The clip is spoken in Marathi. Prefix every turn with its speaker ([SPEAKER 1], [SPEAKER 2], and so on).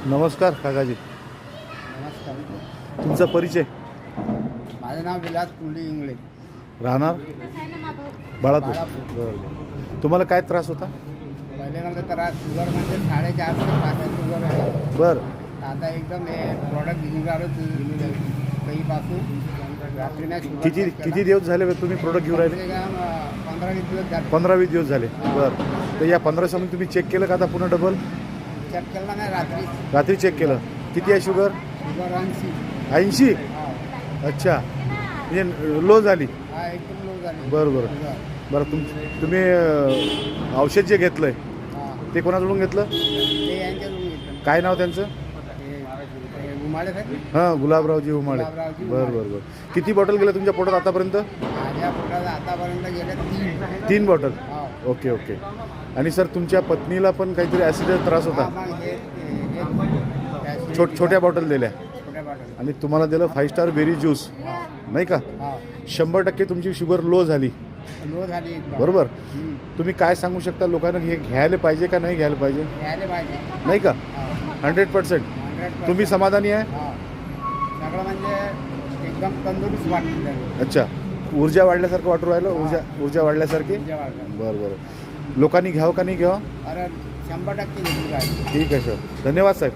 [SPEAKER 1] नमस्कार काकाजी.
[SPEAKER 2] नमस्कार.
[SPEAKER 1] तुमचा परिचय.
[SPEAKER 2] माझं नाव विलास कुंडली इंगळे,
[SPEAKER 1] राहणार बाळापूर.
[SPEAKER 2] बाळापूर.
[SPEAKER 1] बरं. तुम्हाला काय त्रास होता?
[SPEAKER 2] पहिले नंतर तर शुगर म्हणजे 4.5 ते 5 शुगर आहे.
[SPEAKER 1] बरं.
[SPEAKER 2] आता एकदम हे प्रॉडक्ट घेऊन राहिलो काहीपासून रात्री नाही शुगर
[SPEAKER 1] किती
[SPEAKER 2] check केला.
[SPEAKER 1] किती दिवस झाले तुम्ही प्रोडक्ट घेऊन राहिले?
[SPEAKER 2] ते काय, 15-20 दिवस झाले.
[SPEAKER 1] 15-20 दिवस झाले. बरं. तर या 15 दिवसामध्ये तुम्ही चेक केलं का आता पुन्हा डबल?
[SPEAKER 2] चेक केला नाही रात्री.
[SPEAKER 1] रात्री चेक केलं. किती आहे शुगर?
[SPEAKER 2] शुगर 80.
[SPEAKER 1] 80.
[SPEAKER 2] हा.
[SPEAKER 1] अच्छा, म्हणजे लो झाली.
[SPEAKER 2] हा, एकदम लो झाली.
[SPEAKER 1] बरं बरं
[SPEAKER 2] शुगर.
[SPEAKER 1] बरं. तुम्ही औषध जे घेतलं आहे
[SPEAKER 2] हा.
[SPEAKER 1] ते कोणाकडून घेतलं?
[SPEAKER 2] ते यांच्याकडून घेतलं.
[SPEAKER 1] काय नाव त्यांचं?
[SPEAKER 2] ते उमाळे आहेत.
[SPEAKER 1] हां, गुलाबरावजी उमाळे.
[SPEAKER 2] गुलाबरावजी
[SPEAKER 1] बरं
[SPEAKER 2] उमाळे.
[SPEAKER 1] बरं बरं. किती बॉटल गेल्या तुमच्या पोटात आतापर्यंत?
[SPEAKER 2] माझ्या पोटात आतापर्यंत गेले
[SPEAKER 1] 3 बॉटल.
[SPEAKER 2] हा.
[SPEAKER 1] Okay okay. आणि सर तुमच्या पत्नीला पण काहीतरी ॲसिडचा त्रास होता. छोट्या बॉटल दिल्या आणि तुम्हाला दिलं 5 स्टार बेरी ज्यूस, नाही का? 100% तुमची शुगर लो झाली.
[SPEAKER 2] लो झाली.
[SPEAKER 1] बरोबर. तुम्ही काय सांगू शकता लोकांना, हे घ्यायला पाहिजे का नाही घ्यायला पाहिजे?
[SPEAKER 2] घ्यायला पाहिजे.
[SPEAKER 1] नाही का?
[SPEAKER 2] हा.
[SPEAKER 1] 100%.
[SPEAKER 2] 100%.
[SPEAKER 1] तुम्ही समाधानी आहे?
[SPEAKER 2] हा. सगळं म्हणजे एकदम तंदुरुस्त वाटतं.
[SPEAKER 1] अच्छा, ऊर्जा वाढल्यासारखं वाटू राहिलं? ऊर्जा वाढल्यासारखी. बरं बरं. लोकांनी घ्यावं का नाही घ्यावं?
[SPEAKER 2] अरे 100% घेऊन राहिले.
[SPEAKER 1] ठीक आहे सर, धन्यवाद साहेब.